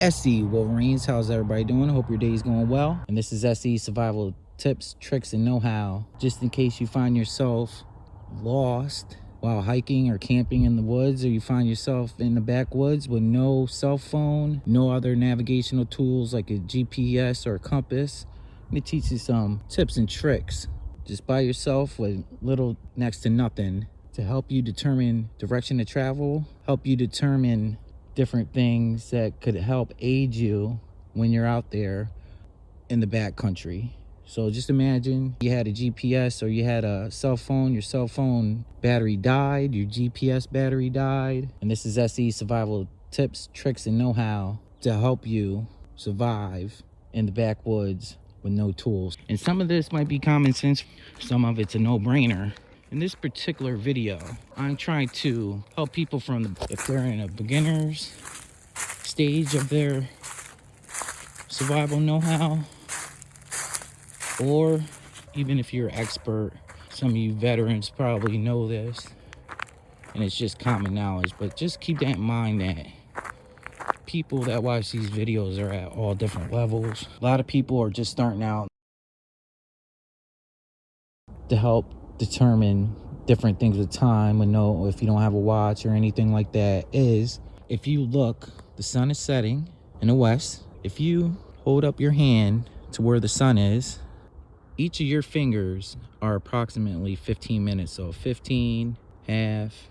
SE Wolverines, how's everybody doing? Hope your day's going well. And this is SE survival tips, tricks, and know-how, just in case you find yourself lost while hiking or camping in the woods, or you find yourself in the backwoods with no cell phone, no other navigational tools like a GPS or a compass. I'm gonna teach you some tips and tricks just by yourself with little next to nothing to help you determine direction to travel, help you determine different things that could help aid you when you're out there in the backcountry. So just imagine you had a GPS or you had a cell phone, your cell phone battery died, your GPS battery died, and this is SE survival tips, tricks, and know-how to help you survive in the backwoods with no tools. And some of this might be common sense, some of it's a no-brainer. In this particular video, I'm trying to help people if they're in a beginner's stage of their survival know-how, or even if you're an expert. Some of you veterans probably know this, and it's just common knowledge, but just keep that in mind that people that watch these videos are at all different levels. A lot of people are just starting out to help determine different things with time and know if you don't have a watch or anything like that. Is if you look, the sun is setting in the west. If you hold up your hand to where the sun is, each of your fingers are approximately 15 minutes. So 15, half,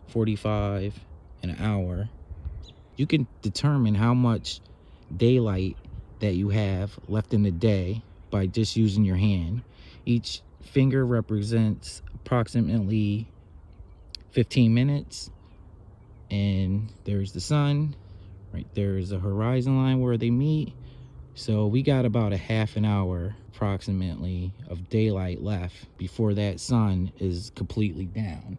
45, and an hour. You can determine how much daylight that you have left in the day by just using your hand. Each finger represents approximately 15 minutes, and there's the sun right there, is a horizon line where they meet. So we got about a half an hour approximately of daylight left before that sun is completely down.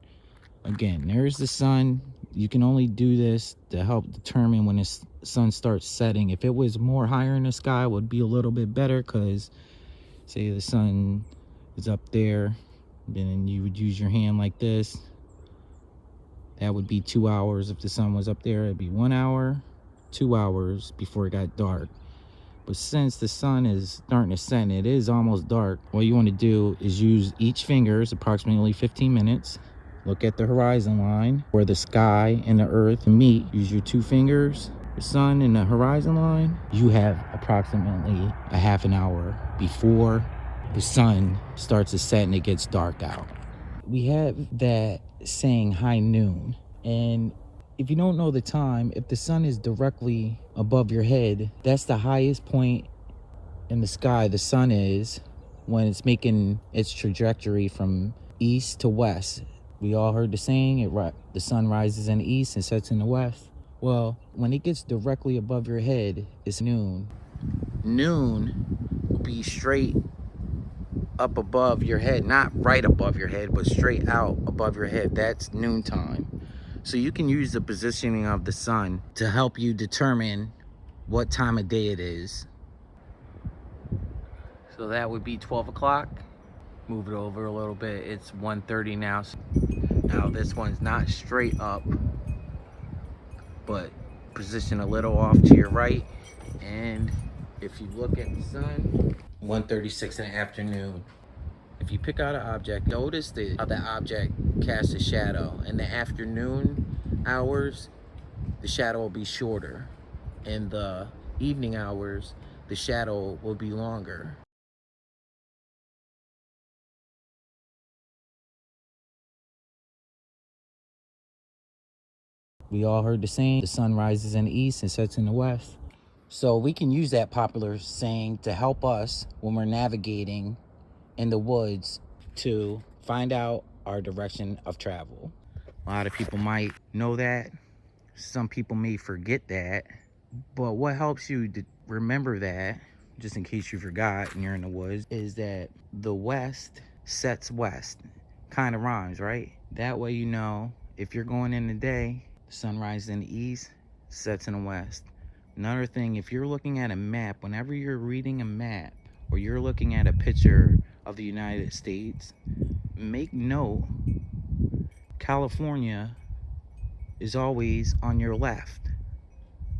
Again, there's the sun. You can only do this to help determine when the sun starts setting. If it was more higher in the sky, it would be a little bit better, because say the sun is up there, then you would use your hand like this. That would be 2 hours. If the sun was up there, it'd be 1 hour, 2 hours before it got dark. But since the sun is starting to set and it is almost dark, what you want to do is use each finger is approximately 15 minutes. Look at the horizon line where the sky and the earth meet. Use your two fingers, the sun and the horizon line. You have approximately a half an hour before the sun starts to set and it gets dark out. We have that saying high noon, and if you don't know the time, if the sun is directly above your head, that's the highest point in the sky the sun is when it's making its trajectory from east to west. We all heard the saying, the sun rises in the east and sets in the west. Well, when it gets directly above your head, it's noon. Noon will be straight up above your head, not right above your head, but straight out above your head. That's noontime. So you can use the positioning of the sun to help you determine what time of day it is. So that would be 12 o'clock. Move it over a little bit. It's 1:30 now. Now this one's not straight up, but position a little off to your right. And if you look at the sun, 1:36 in the afternoon. If you pick out an object, notice how the object casts a shadow. In the afternoon hours, the shadow will be shorter. In the evening hours, the shadow will be longer. We all heard the saying, the sun rises in the east and sets in the west. So we can use that popular saying to help us when we're navigating in the woods to find out our direction of travel. A lot of people might know that. Some people may forget that. But what helps you to remember that, just in case you forgot and you're in the woods, is that the west sets west. Kind of rhymes, right? That way you know if you're going in the day, the sun rises in the east, sets in the west. Another thing, if you're looking at a map, whenever you're reading a map or you're looking at a picture of the United States, make note California is always on your left.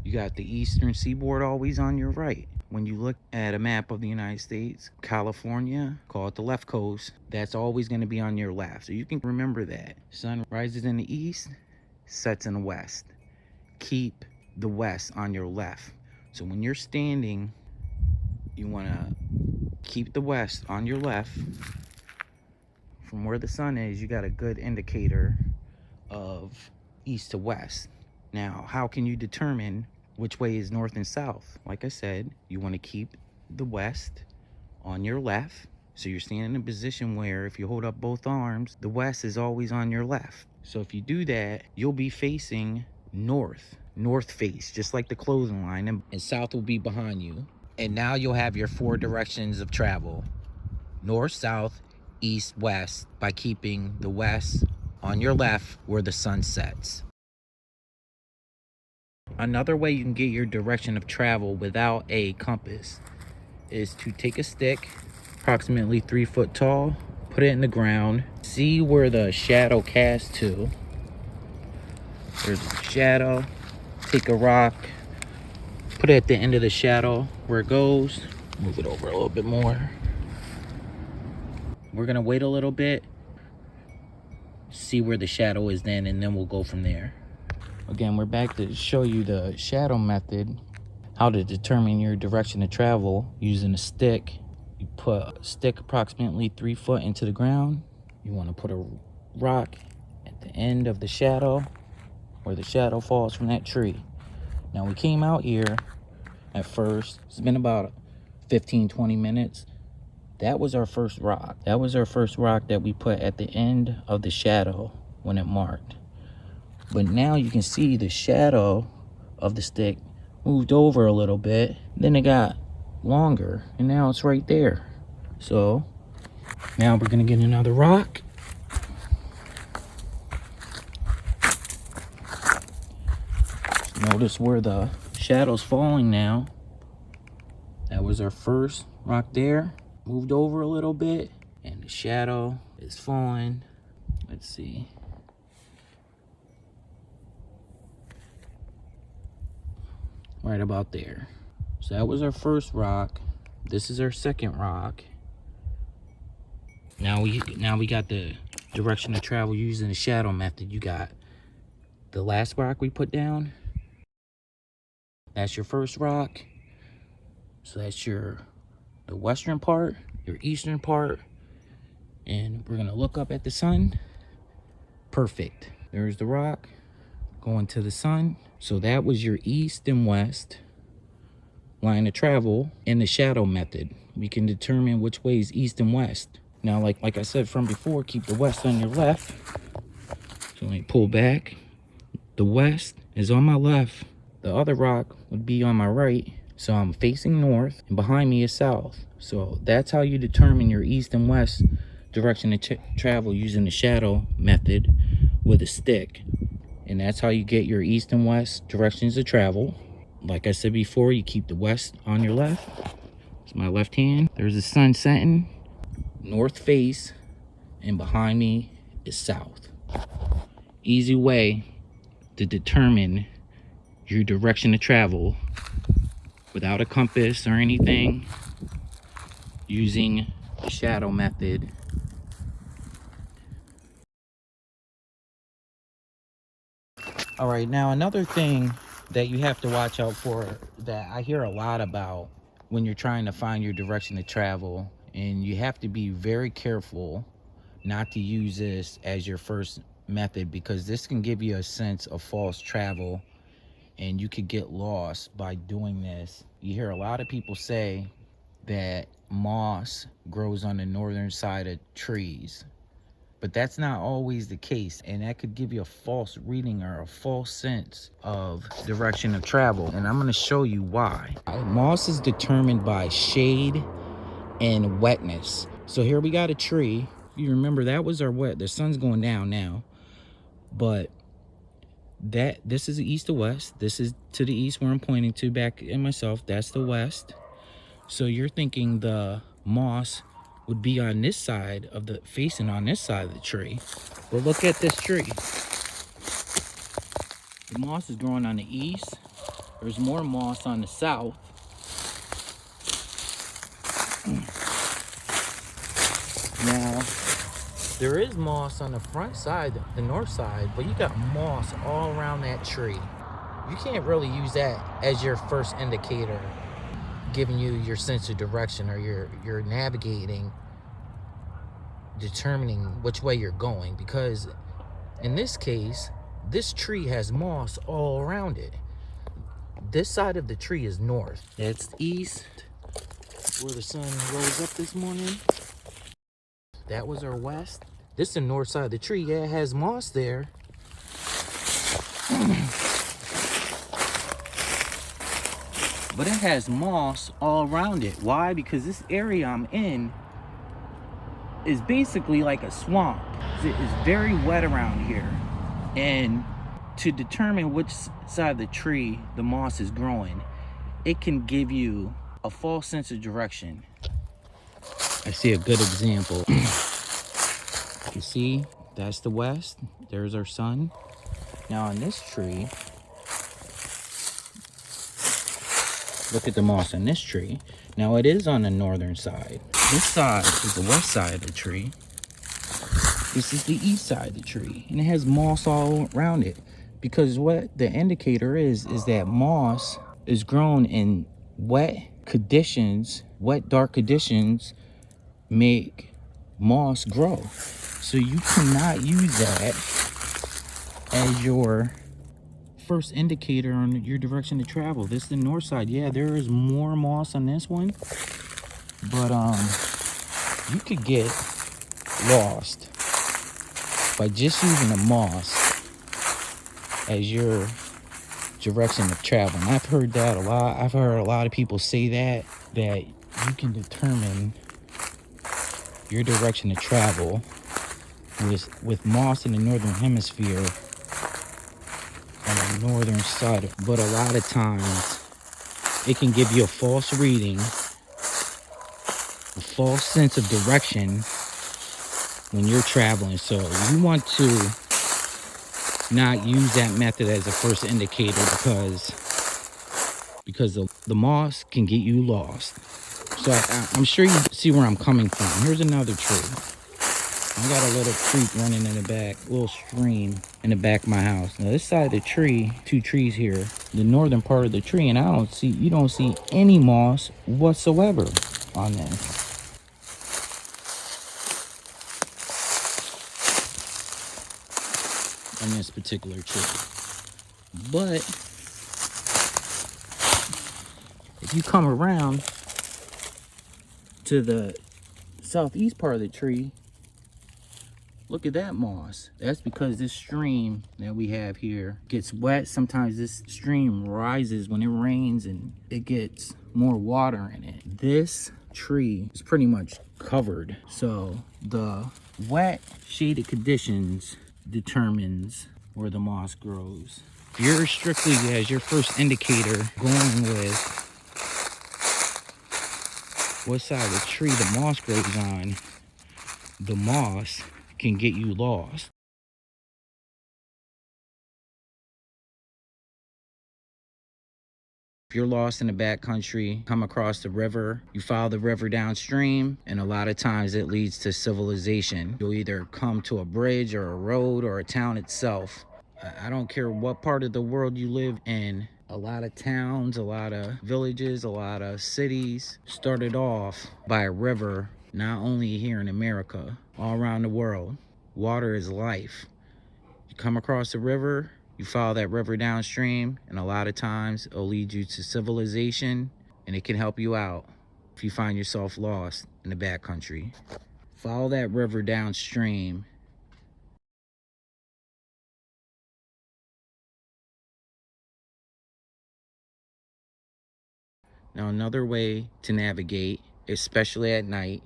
You got the eastern seaboard always on your right. When you look at a map of the United States, California, call it the left coast, that's always going to be on your left. So you can remember that. Sun rises in the east, sets in the west. Keep the west on your left. So when you're standing, you want to keep the west on your left. From where the sun is, you got a good indicator of east to west. Now, how can you determine which way is north and south? Like I said, you want to keep the west on your left. So you're standing in a position where if you hold up both arms, the west is always on your left. So if you do that, you'll be facing north face, just like the clothing line, and south will be behind you. And now you'll have your 4 directions of travel: north, south, east, west, by keeping the west on your left where the sun sets. Another way you can get your direction of travel without a compass is to take a stick approximately 3 foot tall, put it in the ground, see where the shadow casts to. There's a shadow, take a rock, put it at the end of the shadow where it goes, move it over a little bit more. We're gonna wait a little bit, see where the shadow is then, and then we'll go from there. Again, we're back to show you the shadow method, how to determine your direction of travel using a stick. You put a stick approximately 3 foot into the ground. You want to put a rock at the end of the shadow where the shadow falls from that tree. Now we came out here at first. It's been about 15-20 minutes. That was our first rock. That was our first rock that we put at the end of the shadow when it marked. But now you can see the shadow of the stick moved over a little bit. Then it got longer and now it's right there. So now we're gonna get another rock. Notice where the shadow's falling now. That was our first rock there. Moved over a little bit and the shadow is falling. Let's see. Right about there. So that was our first rock. This is our second rock. Now we got the direction of travel using the shadow method. You got the last rock we put down. That's your first rock. So that's the western part, your eastern part. And we're gonna look up at the sun. Perfect. There's the rock going to the sun. So that was your east and west line of travel in the shadow method. We can determine which way is east and west. Now, like I said from before, keep the west on your left. So let me pull back. The west is on my left. The other rock would be on my right. So I'm facing north and behind me is south. So that's how you determine your east and west direction to travel using the shadow method with a stick. And that's how you get your east and west directions of travel. Like I said before, you keep the west on your left. It's my left hand. There's the sun setting, north face, and behind me is south. Easy way to determine your direction of travel without a compass or anything, using the shadow method. All right, now another thing that you have to watch out for that I hear a lot about when you're trying to find your direction to travel, and you have to be very careful not to use this as your first method, because this can give you a sense of false travel and you could get lost by doing this. You hear a lot of people say that moss grows on the northern side of trees, but that's not always the case, and that could give you a false reading or a false sense of direction of travel, and I'm going to show you why. Moss is determined by shade and wetness. So here we got a tree. You remember that was our wet. The sun's going down now, but this is the east to west. This is to the east where I'm pointing to back in myself. That's the west. So you're thinking the moss would be on this side of the, facing on this side of the tree. But look at this tree. The moss is growing on the east, There's more moss on the south. Now, there is moss on the front side, the north side, but you got moss all around that tree. You can't really use that as your first indicator, giving you your sense of direction, or you're navigating, determining which way you're going, because in this case, this tree has moss all around it. This side of the tree is north. It's east, where the sun rose up this morning. That was our west. This is the north side of the tree. Yeah, it has moss there. But it has moss all around it. Why? Because this area I'm in is basically like a swamp. It's very wet around here. And to determine which side of the tree the moss is growing, it can give you a false sense of direction. I see a good example. You see, that's the west. There's our sun. Now on this tree, look at the moss on this tree. Now it is on the northern side. This side is the west side of the tree. This is the east side of the tree. And it has moss all around it. Because what the indicator is that moss is grown in wet conditions. Wet, dark conditions make moss grow. So you cannot use that as your first indicator on your direction to travel. This is the north side. Yeah, there is more moss on this one, but you could get lost by just using the moss as your direction of travel. And I've heard that a lot. I've heard a lot of people say that you can determine your direction to travel with moss in the northern hemisphere on the northern side. But a lot of times it can give you a false reading, a false sense of direction when you're traveling. So you want to not use that method as a first indicator, because the moss can get you lost. So I'm sure you see where I'm coming from. Here's another tree. I got a little creek running in the back, a little stream in the back of my house. Now this side of the tree, two trees here, the northern part of the tree, and you don't see any moss whatsoever on this. On this particular tree. But if you come around to the southeast part of the tree, look at that moss. That's because this stream that we have here gets wet. Sometimes this stream rises when it rains and it gets more water in it. This tree is pretty much covered. So the wet, shaded conditions determines where the moss grows. You're strictly as your first indicator going with what side of the tree the moss grows on. The moss can get you lost. If you're lost in the backcountry, come across the river, you follow the river downstream, and a lot of times it leads to civilization. You'll either come to a bridge or a road or a town itself. I don't care what part of the world you live in. A lot of towns, a lot of villages, a lot of cities started off by a river, not only here in America, all around the world. Water is life. You come across the river, you follow that river downstream, and a lot of times it'll lead you to civilization, and it can help you out if you find yourself lost in the backcountry. Follow that river downstream. Now, another way to navigate, especially at night,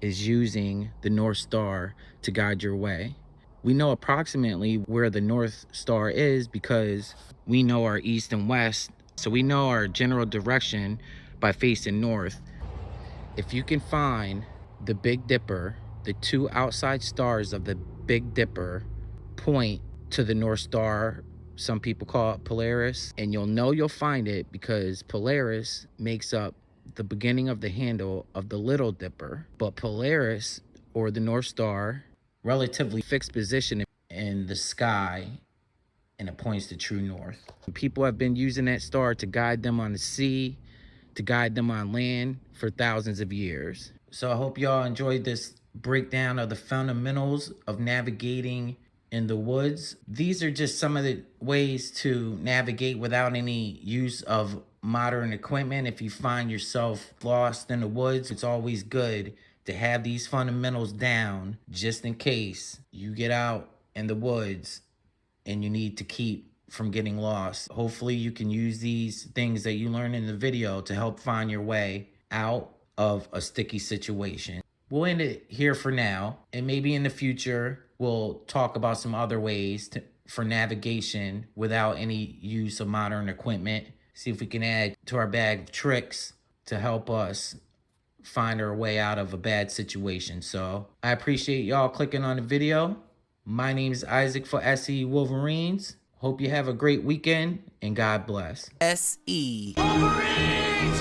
is using the North Star to guide your way. We know approximately where the North Star is because we know our east and west. So we know our general direction by facing north. If you can find the Big Dipper, the two outside stars of the Big Dipper point to the North Star Some people call it Polaris, and you'll find it because Polaris makes up the beginning of the handle of the Little Dipper, but Polaris, or the North Star, relatively fixed position in the sky, and it points to true north. People have been using that star to guide them on the sea, to guide them on land for thousands of years. So I hope y'all enjoyed this breakdown of the fundamentals of navigating in the woods. These are just some of the ways to navigate without any use of modern equipment. If you find yourself lost in the woods, it's always good to have these fundamentals down just in case you get out in the woods and you need to keep from getting lost. Hopefully you can use these things that you learn in the video to help find your way out of a sticky situation. We'll end it here for now, and maybe in the future we'll talk about some other ways for navigation without any use of modern equipment. See if we can add to our bag of tricks to help us find our way out of a bad situation. So I appreciate y'all clicking on the video. My name is Isaac for SE Wolverines. Hope you have a great weekend, and God bless. SE Wolverines!